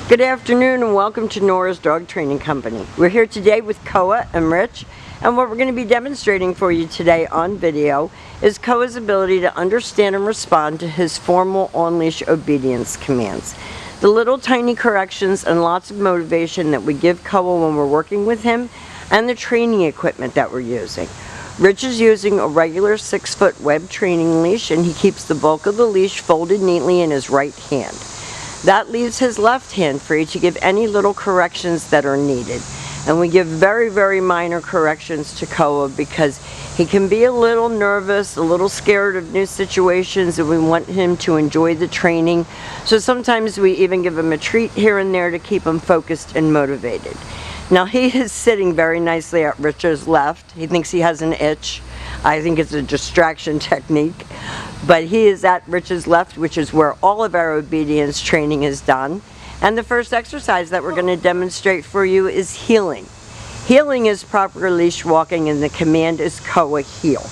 Good afternoon and welcome to Nora's Dog Training Company. We're here today with Koa and Rich, and what we're going to be demonstrating for you today on video is Koa's ability to understand and respond to his formal on-leash obedience commands. The little tiny corrections and lots of motivation that we give Koa when we're working with him, and the training equipment that we're using. Rich is using a regular 6-foot web training leash, and he keeps the bulk of the leash folded neatly in his right hand. That leaves his left hand free to give any little corrections that are needed. And we give very minor corrections to Koa because he can be a little nervous, a little scared of new situations, and we want him to enjoy the training. So sometimes we even give him a treat here and there to keep him focused and motivated. Now he is sitting very nicely at Richard's left. He thinks he has an itch. I think it's a distraction technique. But he is at Rich's left, which is where all of our obedience training is done. And the first exercise that we're going to demonstrate for you is heeling. Heeling is proper leash walking, and the command is Koa heel.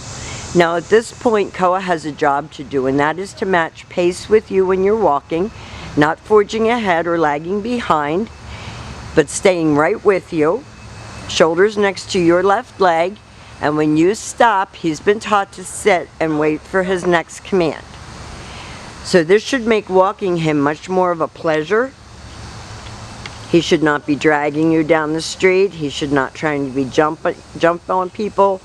Now at this point, Koa has a job to do, and that is to match pace with you when you're walking, not forging ahead or lagging behind, but staying right with you, shoulders next to your left leg. And when you stop, he's been taught to sit and wait for his next command. So this should make walking him much more of a pleasure. He should not be dragging you down the street. He should not trying to be jump on people.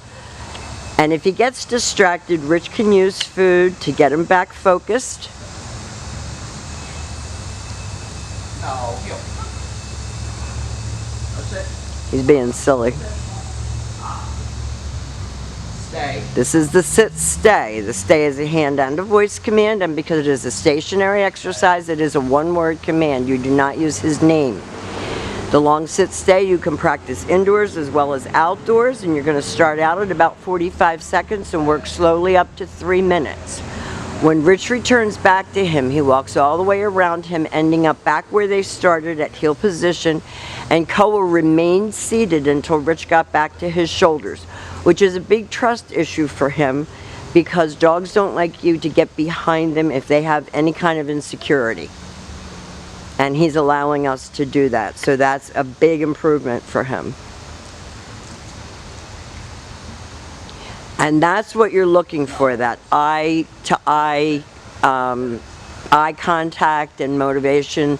And if he gets distracted, Rich can use food to get him back focused. He's being silly. Stay. This is the sit stay. The stay is a hand and a voice command, and because it is a stationary exercise, it is a one-word command. You do not use his name. The long sit stay you can practice indoors as well as outdoors, and you're going to start out at about 45 seconds and work slowly up to 3 minutes. When Rich returns back to him, he walks all the way around him, ending up back where they started at heel position, and Koa remained seated until Rich got back to his shoulders, which is a big trust issue for him because dogs don't like you to get behind them if they have any kind of insecurity. And he's allowing us to do that, so that's a big improvement for him. And that's what you're looking for, that eye to eye, eye contact and motivation,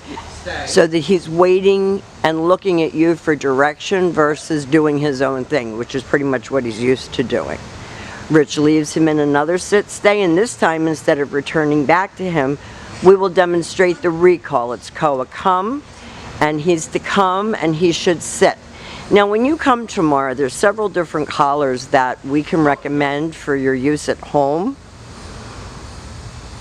so that he's waiting and looking at you for direction versus doing his own thing, which is pretty much what he's used to doing. Rich leaves him in another sit stay, and this time instead of returning back to him, we will demonstrate the recall. It's Koa come, and he's to come, and he should sit. Now when you come tomorrow, there's several different collars that we can recommend for your use at home.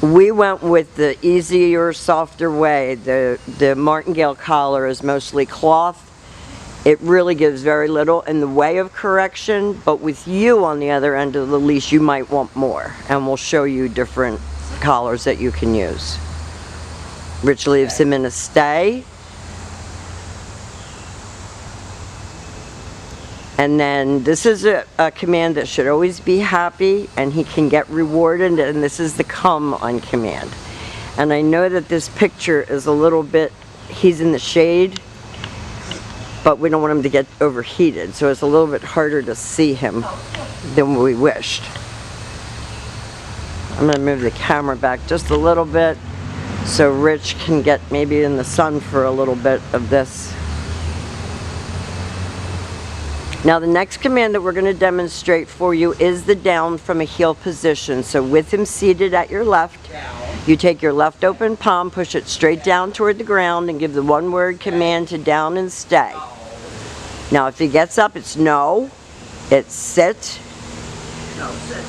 We went with the easier, softer way. The Martingale collar is mostly cloth. It really gives very little in the way of correction, but with you on the other end of the leash, you might want more. And we'll show you different collars that you can use. Rich leaves him in a stay. And then this is a command that should always be happy, and he can get rewarded, and this is the come on command. And I know that this picture is a little bit, he's in the shade, but we don't want him to get overheated, so it's a little bit harder to see him than we wished. I'm going to move the camera back just a little bit so Rich can get maybe in the sun for a little bit of this. Now the next command that we're going to demonstrate for you is the down from a heel position. So with him seated at your left, you take your left open palm, push it straight down toward the ground, and give the one-word command to down and stay. Now if he gets up, it's no, it's sit. No, sit.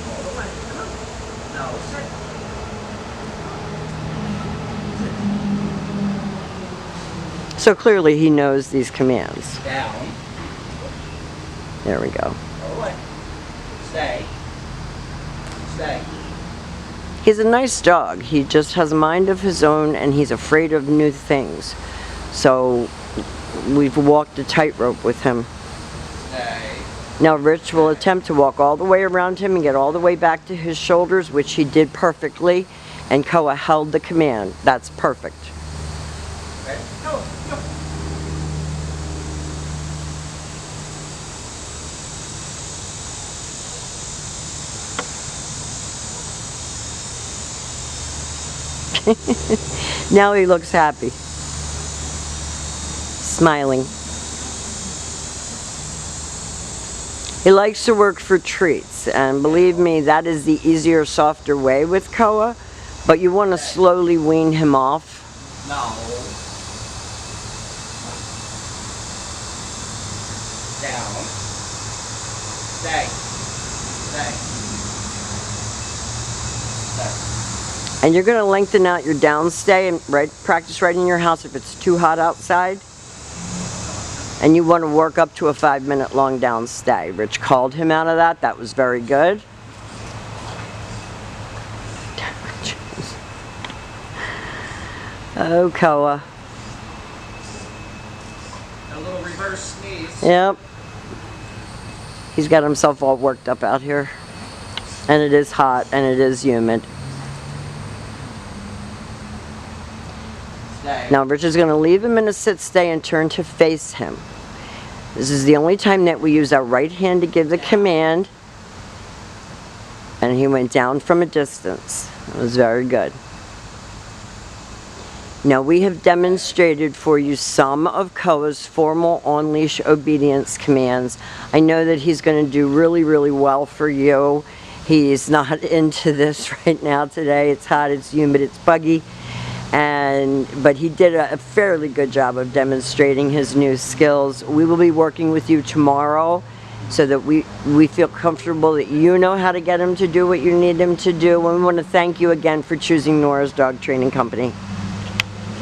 All the way. No, sit. So clearly he knows these commands. Down. There we go. All the way. Stay. Stay. He's a nice dog. He just has a mind of his own, and he's afraid of new things. So we've walked a tightrope with him. Stay. Now Rich will attempt to walk all the way around him and get all the way back to his shoulders, which he did perfectly, and Koa held the command. That's perfect. Ready? Go. Go. Now he looks happy. Smiling. He likes to work for treats, and believe me, that is the easier, softer way with Koa, but you want to slowly wean him off. No. Down. Stay. Stay. Stay. And you're going to lengthen out your down stay and practice right in your house if it's too hot outside. And you want to work up to a 5-minute long down stay. Rich called him out of that. That was very good. Oh, Koa. A little reverse sneeze. Yep. He's got himself all worked up out here. And it is hot and it is humid. Stay. Now Rich is going to leave him in a sit stay and turn to face him. This is the only time that we use our right hand to give the command. And he went down from a distance. It was very good. Now we have demonstrated for you some of Koa's formal on-leash obedience commands. I know that he's going to do really, really well for you. He's not into this right now today. It's hot, it's humid, it's buggy. But he did a fairly good job of demonstrating his new skills. We will be working with you tomorrow so that we feel comfortable that you know how to get him to do what you need him to do. And we want to thank you again for choosing Nora's Dog Training Company.